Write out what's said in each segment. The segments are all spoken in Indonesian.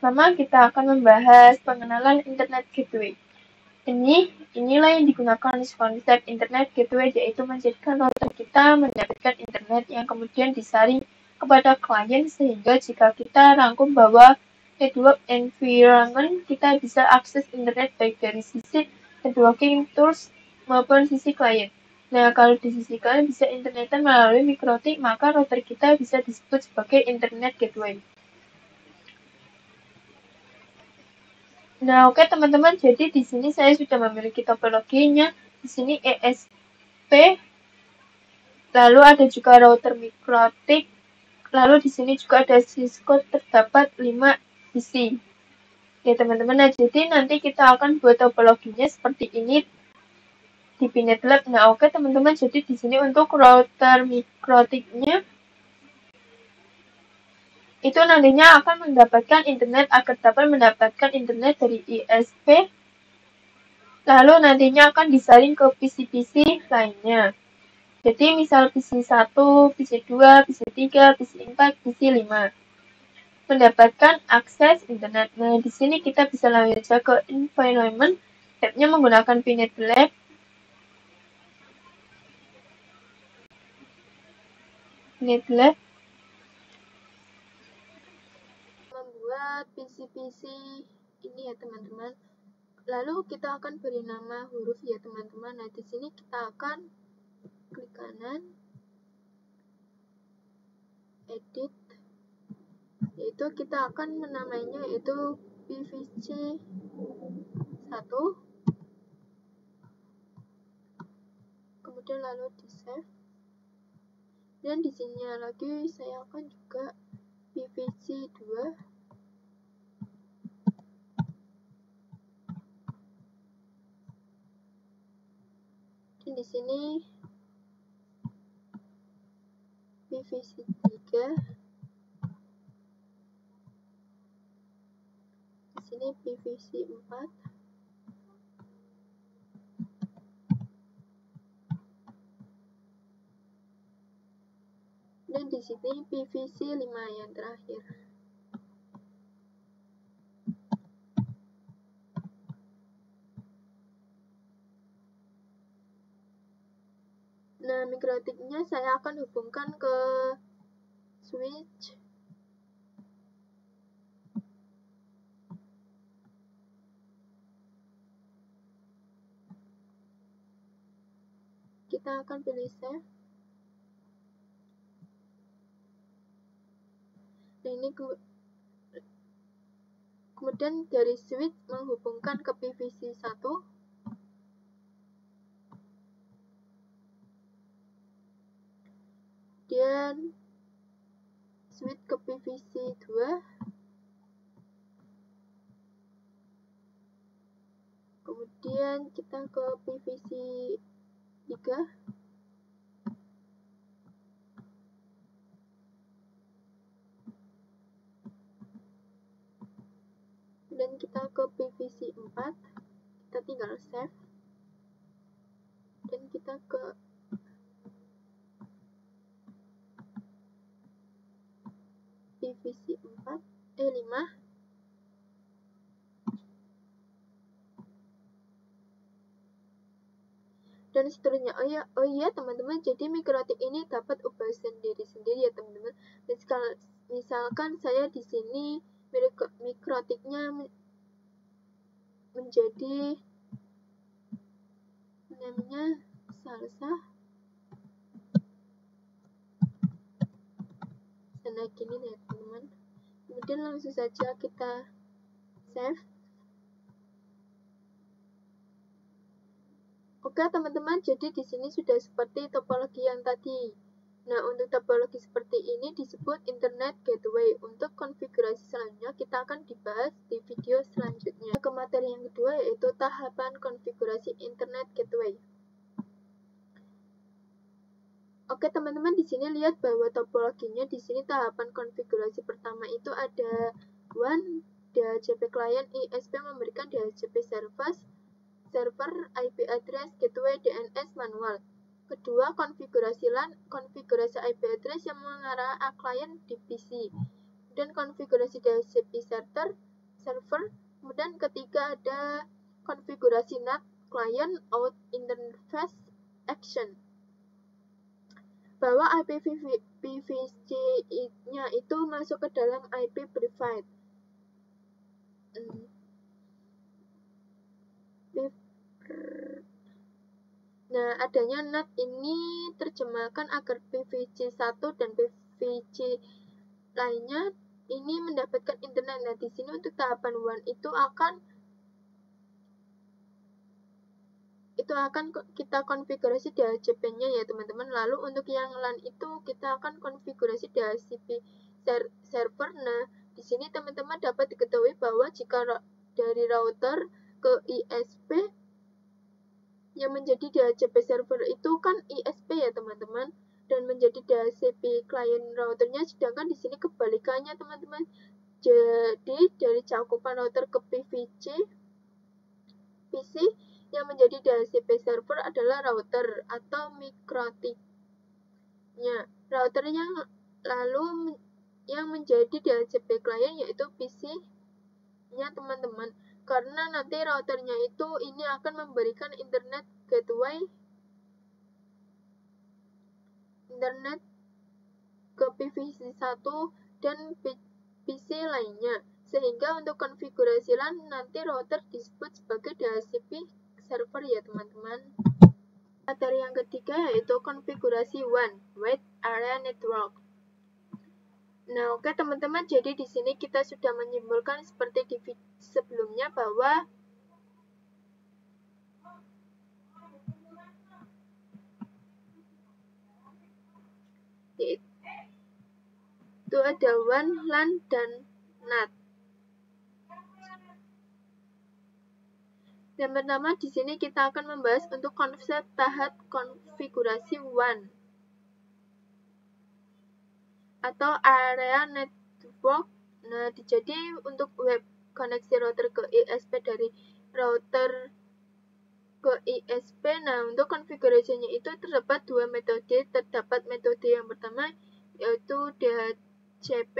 pertama kita akan membahas pengenalan Internet Gateway. Inilah yang digunakan konsep Internet Gateway, yaitu menjadikan router kita mendapatkan internet yang kemudian disaring kepada klien, sehingga jika kita rangkum bahwa network environment, kita bisa akses internet baik dari sisi networking tools maupun sisi klien. Nah, kalau di sisi klien bisa internetan melalui MikroTik, maka router kita bisa disebut sebagai Internet Gateway. Nah, oke teman-teman, jadi di sini saya sudah memiliki topologinya. Di sini ESP, lalu ada juga router MikroTik, lalu di sini juga ada Cisco, terdapat 5 isi. Ya teman-teman, nah jadi nanti kita akan buat topologinya seperti ini di Pinet Lab. Nah, oke teman-teman, jadi di sini untuk router MikroTiknya itu nantinya akan mendapatkan internet agar dapat mendapatkan internet dari ISP, lalu nantinya akan disaring ke PC-PC lainnya. Jadi misal PC 1, PC 2, PC 3, PC 4, PC 5 mendapatkan akses internet. Nah, di sini kita bisa langsung saja ke environment, tabnya menggunakan Pinet Lab. Pinet Lab membuat PC-PC ini ya teman-teman. Lalu kita akan beri nama huruf ya teman-teman. Nah, di sini kita akan klik kanan, edit, yaitu kita akan menamainya yaitu PVC 1, kemudian lalu di save, dan di sini lagi saya akan juga PVC 2, dan di sini PVC 3, di sini PVC 4, dan di sini PVC 5 yang terakhir. Nah, MikroTiknya saya akan hubungkan ke switch. Kita akan pilih save. Nah, ini kemudian dari switch menghubungkan ke PVC 1. Kemudian switch ke PVC 2. Kemudian kita ke PVC 3. Dan kita ke PVC 4. Kita tinggal save. Dan kita ke PVC 5. Dan seterusnya. Oh iya teman-teman, jadi MikroTik ini dapat ubah sendiri-sendiri ya teman-teman. Dan misalkan saya di sini MikroTiknya menjadi namanya salsa. Nah, gini ya teman-teman. Kemudian langsung saja kita save. Oke teman-teman, jadi di sini sudah seperti topologi yang tadi. Nah, untuk topologi seperti ini disebut Internet Gateway. Untuk konfigurasi selanjutnya kita akan dibahas di video selanjutnya. Ke materi yang kedua yaitu tahapan konfigurasi Internet Gateway. Oke teman-teman, di sini lihat bahwa topologinya di sini tahapan konfigurasi pertama itu ada one DHCP client, ISP memberikan DHCP service, server, IP address, gateway, DNS manual. Kedua, konfigurasi LAN, konfigurasi IP address yang mengarah ke klien di PC. Dan konfigurasi DHCP server, server. Kemudian ketiga ada konfigurasi NAT client out interface action, bahwa IPv6-nya itu masuk ke dalam IP private. Nah, adanya NAT ini terjemahkan agar PVC 1 dan PVC lainnya ini mendapatkan internet. Nah, di sini untuk tahapan 1 itu akan kita konfigurasi DHCP-nya ya, teman-teman. Lalu untuk yang LAN itu kita akan konfigurasi DHCP server. Nah, di sini teman-teman dapat diketahui bahwa jika dari router ke ISP yang menjadi DHCP server itu kan ISP ya, teman-teman, dan menjadi DHCP client routernya, sedangkan di sini kebalikannya, teman-teman. Jadi dari cakupan router ke PC yang menjadi DHCP server adalah router atau mikrotiknya. Router yang lalu yang menjadi DHCP client yaitu PC-nya, teman-teman. Karena nanti routernya itu ini akan memberikan internet gateway ke PVC 1 dan PC lainnya. Sehingga untuk konfigurasi LAN nanti router disebut sebagai DHCP server ya, teman-teman. Materi yang ketiga yaitu konfigurasi WAN, Wide Area Network. Nah, oke teman-teman, jadi di sini kita sudah menyimpulkan seperti di video sebelumnya bahwa itu ada WAN, LAN, dan NAT. Yang pertama di sini kita akan membahas untuk konsep tahap konfigurasi WAN atau area network. Nah, jadi untuk web koneksi router ke ISP dari router ke ISP. Nah, untuk konfigurasinya itu terdapat dua metode. Terdapat metode yang pertama yaitu DHCP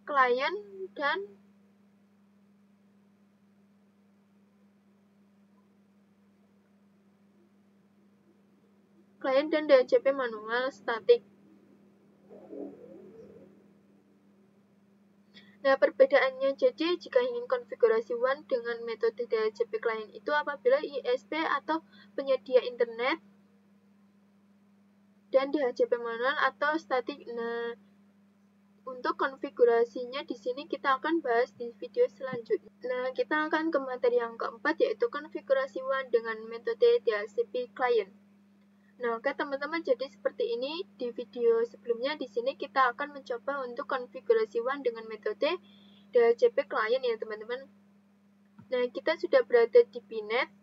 client dan DHCP manual statik. Nah, perbedaannya jadi jika ingin konfigurasi WAN dengan metode DHCP client itu apabila ISP atau penyedia internet dan DHCP manual atau statik. Nah, untuk konfigurasinya di sini kita akan bahas di video selanjutnya. Nah, kita akan ke materi yang keempat yaitu konfigurasi WAN dengan metode DHCP client. Nah, oke teman-teman, jadi seperti ini di video sebelumnya. Di sini kita akan mencoba untuk konfigurasi WAN dengan metode DHCP client ya, teman-teman. Nah, kita sudah berada di BNet.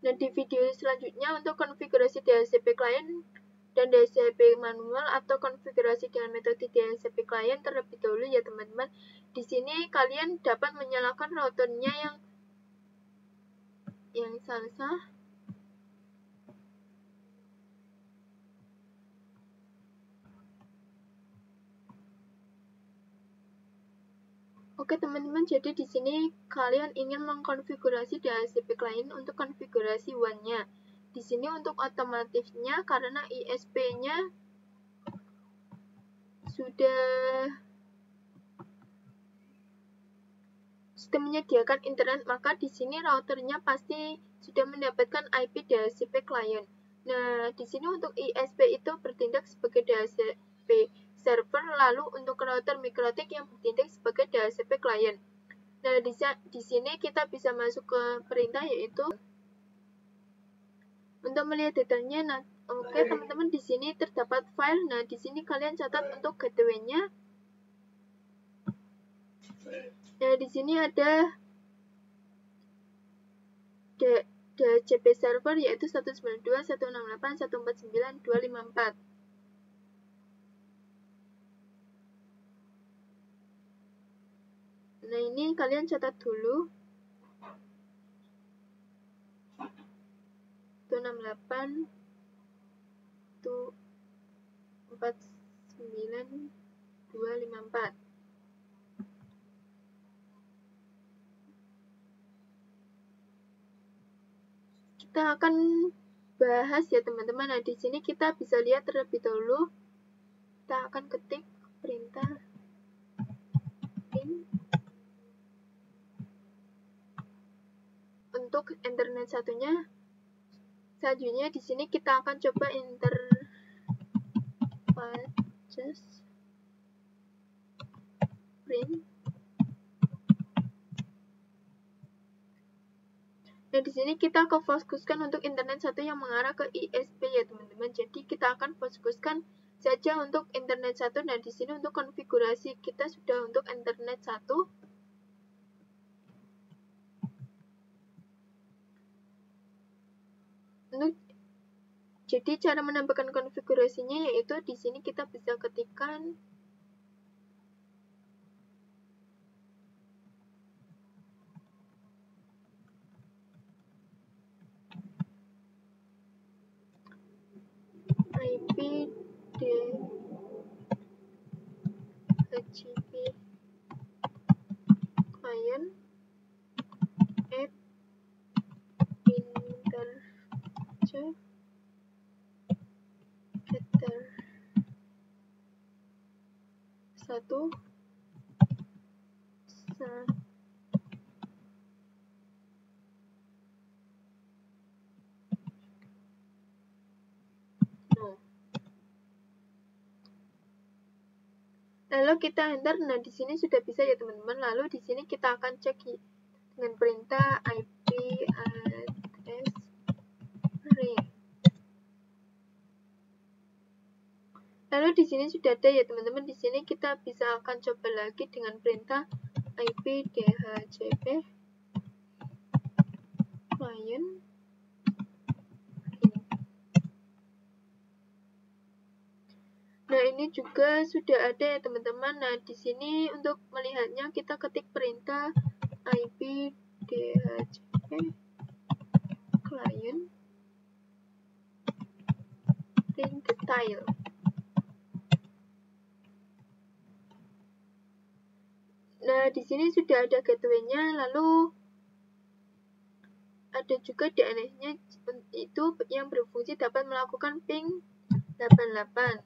Nah, di video selanjutnya untuk konfigurasi DHCP client dan DHCP manual atau konfigurasi dengan metode DHCP client terlebih dahulu ya, teman-teman. Di sini kalian dapat menyalakan routernya yang sah. Oke teman-teman, jadi di sini kalian ingin mengkonfigurasi DHCP client untuk konfigurasi WAN-nya. Di sini untuk otomatifnya karena ISP-nya sudah menyediakan internet, maka di sini routernya pasti sudah mendapatkan IP DHCP client. Nah, di sini untuk ISP itu bertindak sebagai DHCP server, lalu untuk router mikrotik yang bertindak sebagai DHCP client. Nah, di sini kita bisa masuk ke perintah yaitu untuk melihat detailnya. Nah, oke teman-teman, di sini terdapat file. Nah, di sini kalian catat untuk gateway-nya. Nah, di sini ada DHCP server yaitu 192.168.149.254. Nah, ini kalian catat dulu. 168 49254. Kita akan bahas ya teman-teman. Nah, di sini kita bisa lihat terlebih dahulu. Kita akan ketik perintah ping untuk internet satunya. Selanjutnya di sini kita akan coba just print. Nah, di sini kita akan fokuskan untuk internet satu yang mengarah ke ISP ya teman-teman. Jadi kita akan fokuskan saja untuk internet satu. Nah, di sini untuk konfigurasi kita sudah untuk internet satu. Jadi cara menambahkan konfigurasinya yaitu di sini kita bisa ketikkan IP DHCP client app intercept getter 1 no. Lalu kita enter. Nah, di sini sudah bisa ya teman-teman. Lalu di sini kita akan cek dengan perintah IP address ring. Lalu di sini sudah ada ya teman-teman. Di sini kita bisa akan coba lagi dengan perintah IP DHCP client. Nah, ini juga sudah ada ya teman-teman. Nah, di sini untuk melihatnya kita ketik perintah IP DHCP client print detail. Nah, di sini sudah ada gateway-nya, lalu ada juga DNS-nya itu yang berfungsi dapat melakukan ping 88.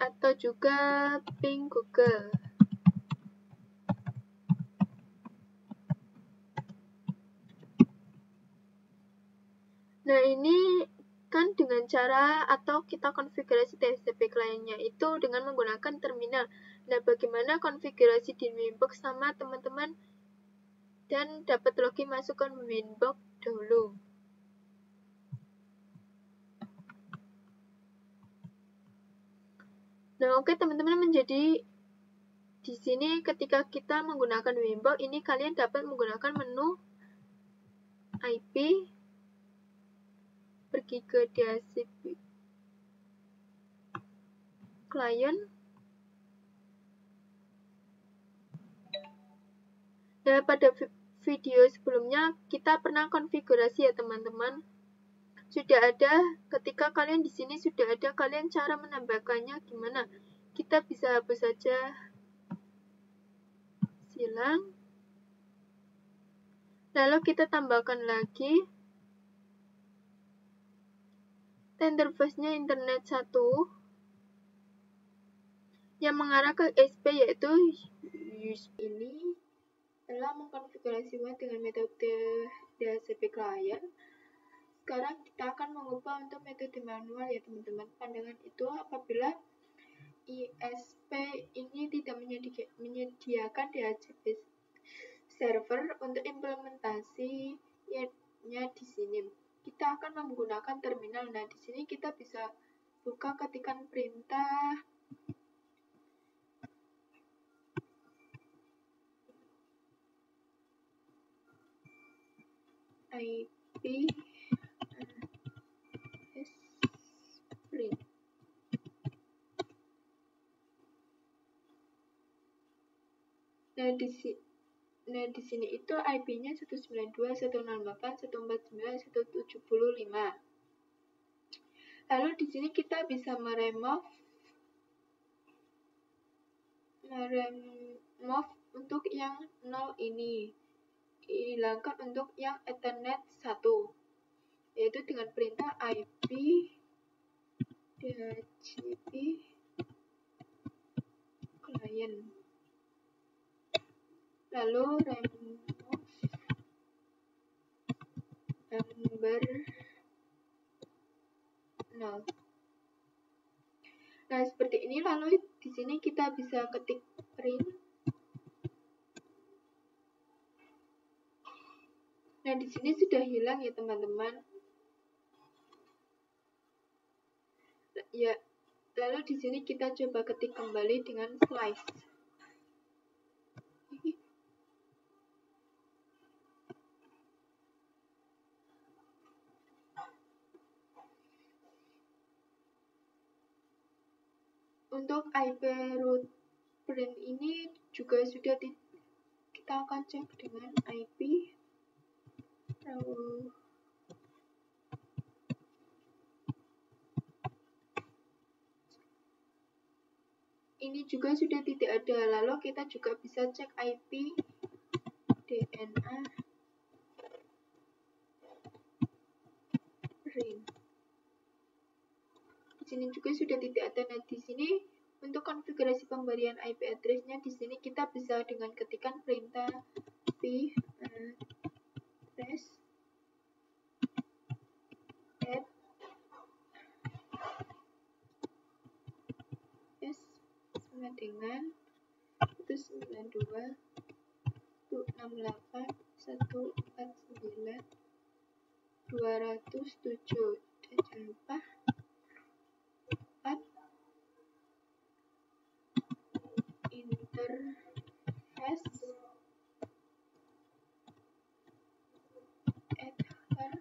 Atau juga ping Google. Nah, ini kan dengan cara atau kita konfigurasi TCP client-nya itu dengan menggunakan terminal. Nah, bagaimana konfigurasi di Winbox sama teman-teman dan dapat login masukkan Winbox dulu. Nah, oke teman-teman, menjadi di sini ketika kita menggunakan Winbox ini kalian dapat menggunakan menu IP, pergi ke DHCP client. Nah, pada video sebelumnya kita pernah konfigurasi ya teman-teman. Sudah ada, ketika kalian di sini sudah ada, kalian cara menambahkannya gimana? Kita bisa hapus saja silang. Lalu kita tambahkan lagi interface-nya internet 1 yang mengarah ke SP yaitu USB ini telah mengkonfigurasi web dengan metode DHCP client. Sekarang kita akan mengubah untuk metode manual ya teman-teman. Pandangan itu apabila ISP ini tidak menyediakan DHCP server untuk implementasinya di sini. Kita akan menggunakan terminal. Nah, di sini kita bisa buka ketikan perintah IP print. Nah, di sini itu IP-nya 192.168.149.175. Lalu di sini kita bisa meremove untuk yang 0 ini. Hilangkan untuk yang Ethernet 1, yaitu dengan perintah IP DHCP client. Lalu remove number 0. Nah, seperti ini. Lalu di sini kita bisa ketik print. Nah, di sini sudah hilang ya, teman-teman. Ya, lalu di sini kita coba ketik kembali dengan slice. Untuk IP root print ini juga sudah kita akan cek dengan IP ini juga sudah tidak ada. Lalu kita juga bisa cek IP DNA print. Di sini juga sudah tidak ada. Nah, di sini untuk konfigurasi pemberian IP address-nya di sini kita bisa dengan ketikan perintah IP address add sama dengan 192.168.149.207. Dan jangan lupa interface ether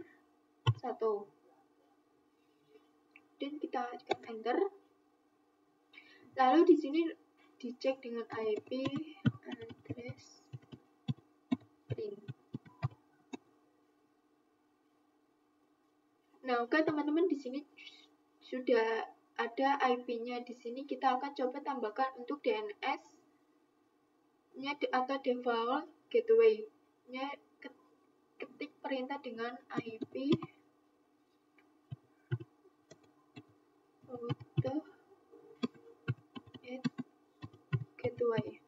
1. Dan kita tekan enter. Lalu di sini dicek dengan IP address print. Nah, oke teman-teman, di sini sudah ada IP-nya. Di sini kita akan coba tambahkan untuk DNS-nya atau default gateway-nya. Ketik perintah dengan IP router gateway.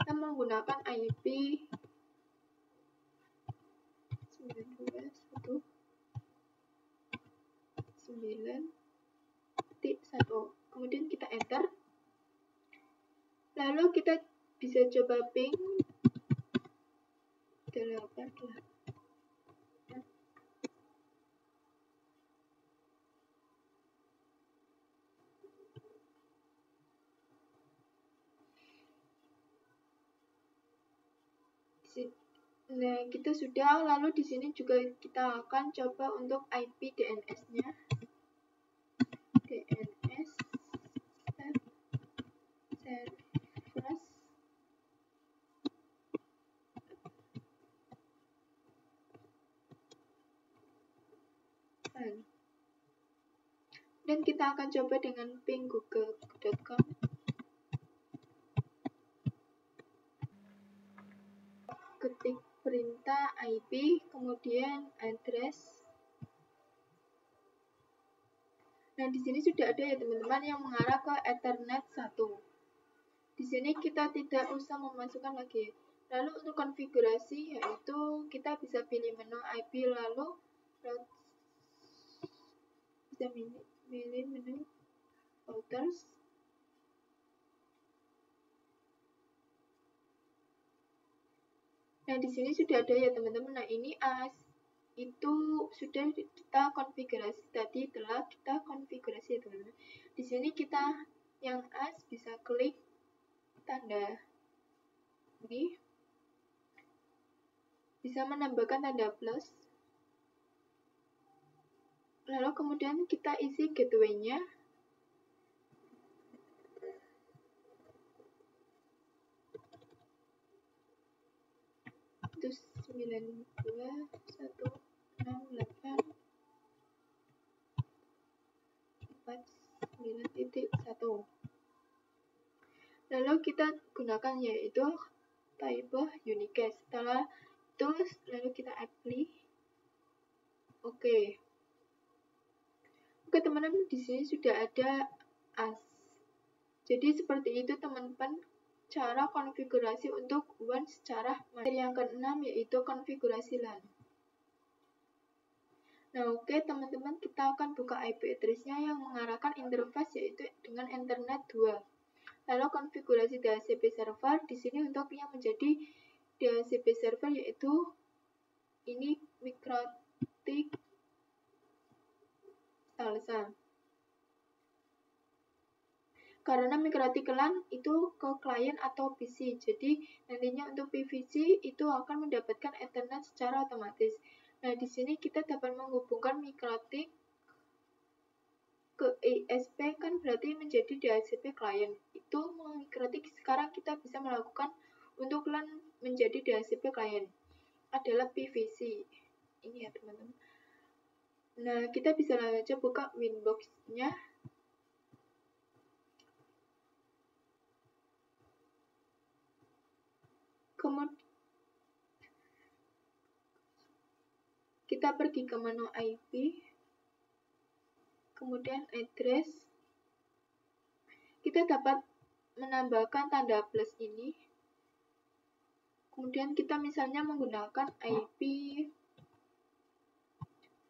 Kita menggunakan IP 92.169.1. Kemudian kita enter. Lalu kita bisa coba ping 88. Nah, kita sudah. Lalu di sini juga kita akan coba untuk IP DNS-nya. DNS service. Dan kita akan coba dengan ping google.com. Ketik perintah IP, kemudian address. Nah, di sini sudah ada ya teman-teman yang mengarah ke Ethernet 1. Di sini kita tidak usah memasukkan lagi. Lalu untuk konfigurasi, yaitu kita bisa pilih menu IP, lalu bisa pilih menu routers. Nah, di sini sudah ada ya teman-teman. Nah, ini itu sudah kita konfigurasi, tadi telah kita konfigurasi ya teman-teman. Di sini kita yang bisa klik tanda ini, bisa menambahkan tanda plus. Lalu kemudian kita isi gateway-nya. 192.168.9.1. Lalu kita gunakan yaitu type unicast. Setelah itu lalu kita apply. Oke, teman-teman, di sini sudah ada as. Jadi seperti itu teman-teman cara konfigurasi untuk WAN secara materi. Yang keenam yaitu konfigurasi LAN. Nah, oke teman-teman, kita akan buka IP address-nya yang mengarahkan interface yaitu dengan Ethernet 2. Lalu konfigurasi DHCP server di sini untuk yang menjadi DHCP server yaitu ini Mikrotik Salsa. Karena Mikrotik LAN itu ke klien atau PC, jadi nantinya untuk PVC itu akan mendapatkan Ethernet secara otomatis. Nah, di sini kita dapat menghubungkan Mikrotik ke ISP, kan berarti menjadi DHCP klien. Itu Mikrotik sekarang kita bisa melakukan untuk LAN menjadi DHCP klien adalah PVC. Ini ya teman-teman. Nah, kita bisa langsung aja buka Winbox-nya. Kemudian kita pergi ke menu IP, kemudian address. Kita dapat menambahkan tanda plus ini. Kemudian kita misalnya menggunakan IP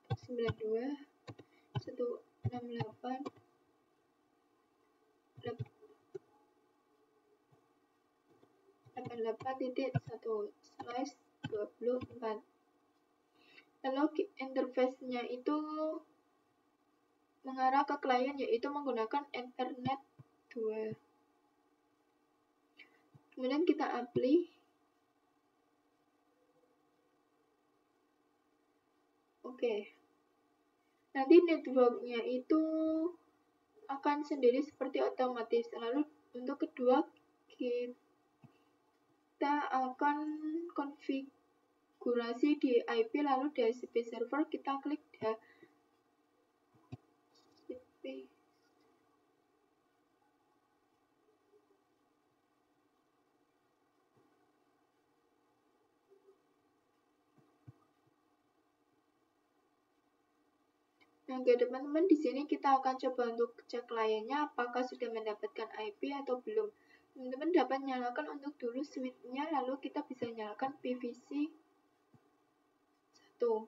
92.168.1/24. Lalu interface-nya itu mengarah ke klien yaitu menggunakan Ethernet 2. Kemudian kita apply. Oke. Nanti network-nya itu akan sendiri seperti otomatis. Lalu untuk kedua kita akan konfigurasi di IP lalu DHCP server, kita klik DHCP. Nah, oke teman-teman, di sini kita akan coba untuk cek kliennya apakah sudah mendapatkan IP atau belum. Teman-teman dapat nyalakan untuk dulu switch-nya, lalu kita bisa nyalakan PVC 1.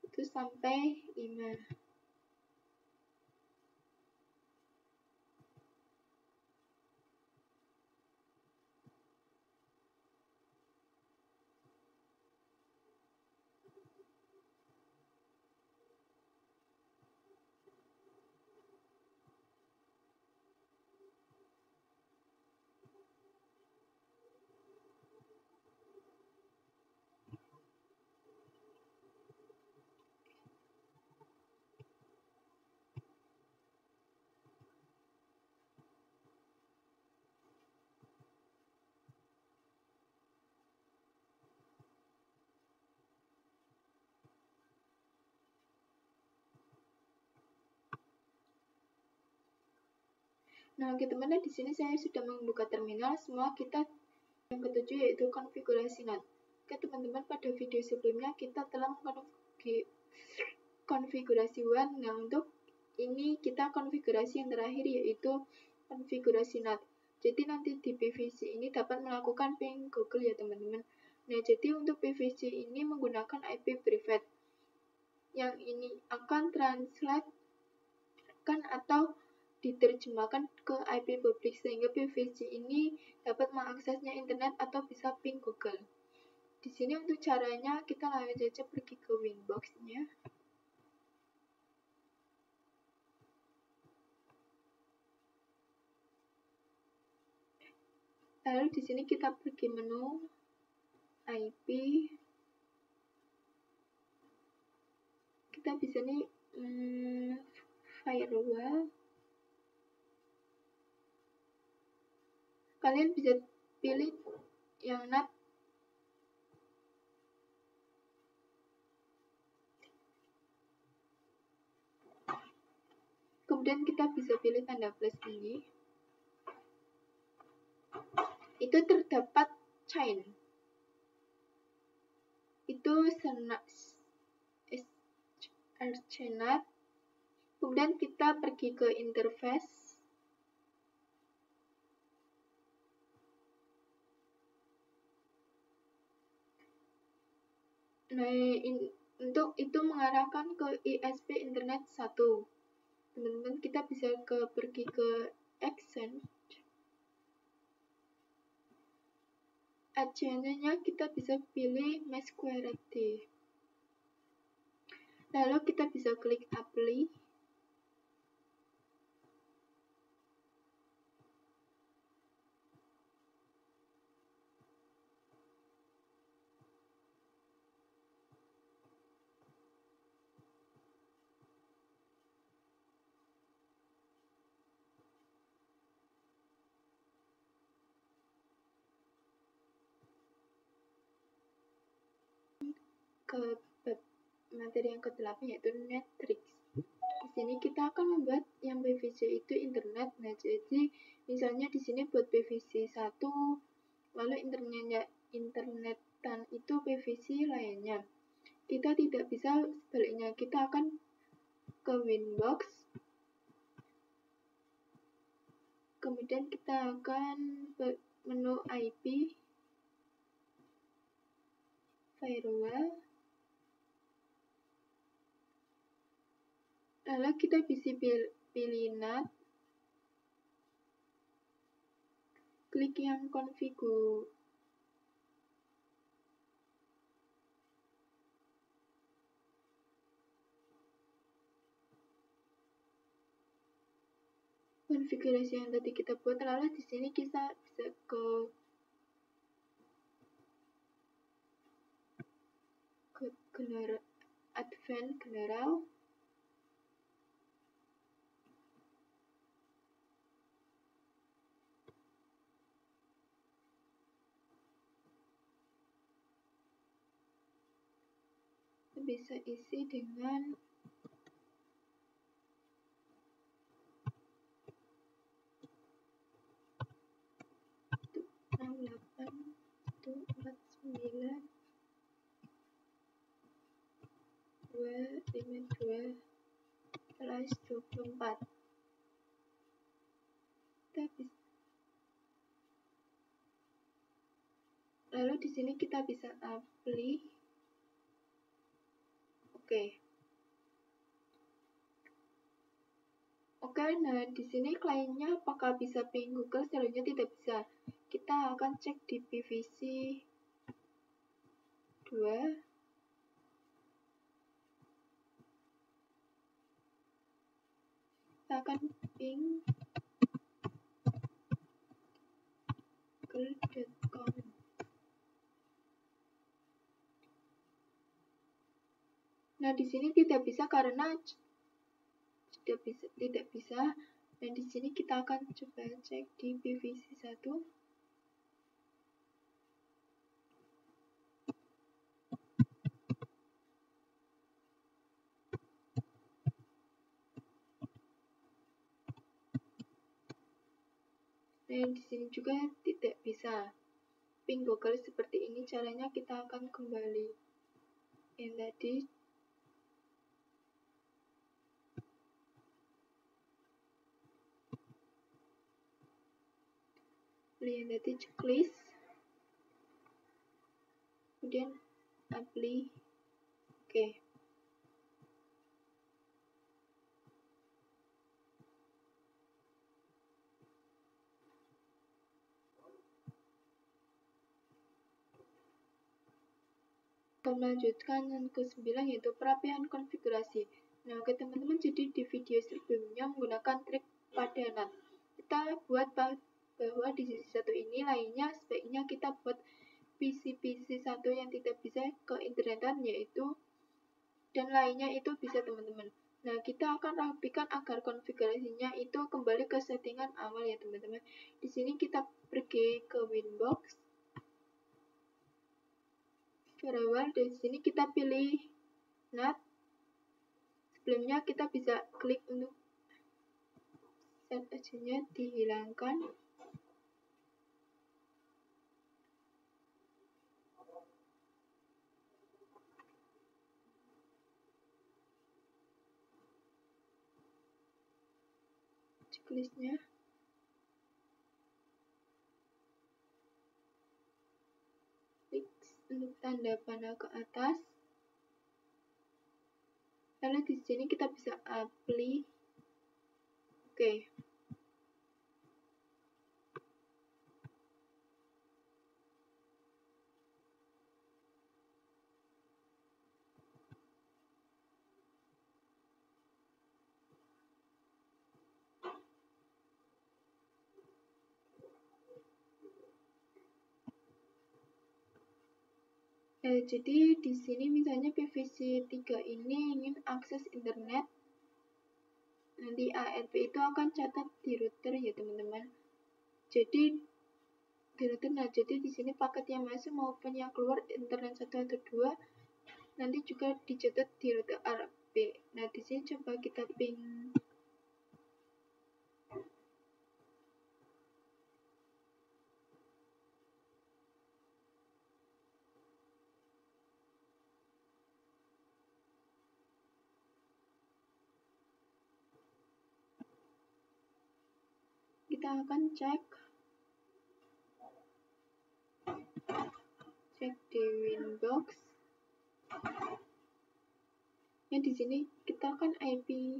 Itu sampai 5. Nah, oke teman-teman, di sini saya sudah membuka terminal. Semua kita yang ketujuh yaitu konfigurasi NAT. Oke teman-teman, pada video sebelumnya kita telah konfigurasi WAN. Nah, untuk ini kita konfigurasi yang terakhir yaitu konfigurasi NAT. Jadi nanti di PVC ini dapat melakukan ping Google ya teman-teman. Nah, jadi untuk PVC ini menggunakan IP private. Yang ini akan translate kan atau diterjemahkan ke IP publik sehingga PVC ini dapat mengaksesnya internet atau bisa ping Google. Di sini untuk caranya kita langsung saja pergi ke Winbox-nya. Lalu di sini kita pergi menu IP. Kita bisa nih firewall. Kalian bisa pilih yang NAT. Kemudian kita bisa pilih tanda plus ini. Itu terdapat chain. Itu RCNAT. Kemudian kita pergi ke interface. Nah, untuk itu mengarahkan ke ISP Internet 1. Teman-teman, kita bisa pergi ke Exchange. Agenda-nya kita bisa pilih Mesquerity. Lalu kita bisa klik Apply. Ke materi yang ke-8 yaitu Netrix. Di sini kita akan membuat yang PVC itu internet. Nah, jadi misalnya di sini buat PVC 1, lalu internetan itu PVC lainnya. Kita tidak bisa sebaliknya. Kita akan ke Winbox. Kemudian kita akan menu IP, firewall. Lalu kita bisa pilih NAT, klik yang konfigurasi. Konfigurasi yang tadi kita buat, lalu di sini kita bisa ke Advanced General. Bisa isi dengan itu 68 itu 49 252 plus 24. Kita bisa. Lalu di sini kita bisa apply. Oke, nah di sini kliennya apakah bisa ping Google? Selanjutnya tidak bisa. Kita akan cek di PVC 2. Kita akan ping google.com. Nah, di sini tidak bisa karena tidak bisa. Dan di sini kita akan coba cek di PVC 1. Dan di sini juga tidak bisa. Ping Google seperti ini caranya. Kita akan kembali yang tadi. Yang tadi checklist. Kemudian apply. Oke. Melanjutkan yang ke-9 yaitu perapian konfigurasi. Nah, oke teman-teman, jadi di video sebelumnya menggunakan trik pada NAT. Kita buat bahwa di sisi satu ini lainnya sebaiknya kita buat PC satu yang tidak bisa ke internetan yaitu dan lainnya itu bisa teman-teman. Nah, kita akan rapikan agar konfigurasinya itu kembali ke settingan awal ya teman-teman. Di sini kita pergi ke Winbox. Very well, di sini kita pilih NAT. Sebelumnya kita bisa klik untuk set aja-nya dihilangkan. Checklistnya. Klik untuk tanda panah ke atas. Lalu di sini kita bisa apply. Oke. Jadi di sini misalnya PVC 3 ini ingin akses internet, nanti ARP itu akan catat di router ya teman-teman. Jadi di router, nah jadi di sini paket yang masuk maupun yang keluar internet 1 atau 2 nanti juga dicatat di router ARP. Nah di sini coba kita ping. Kita akan cek di Winbox. Ya di sini kita akan IP-nya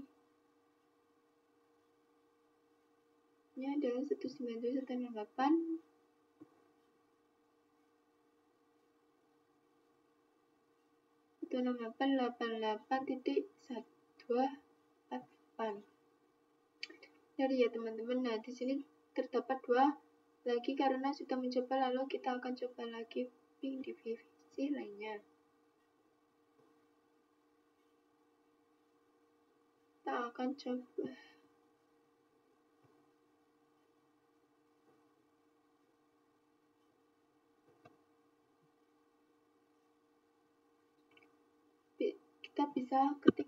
adalah 192.168. Itu 6888.1248. Jadi ya teman-teman, nah di sini terdapat 2 lagi karena sudah mencoba, lalu kita akan coba lagi ping di PVC lainnya. Kita akan coba kita bisa ketik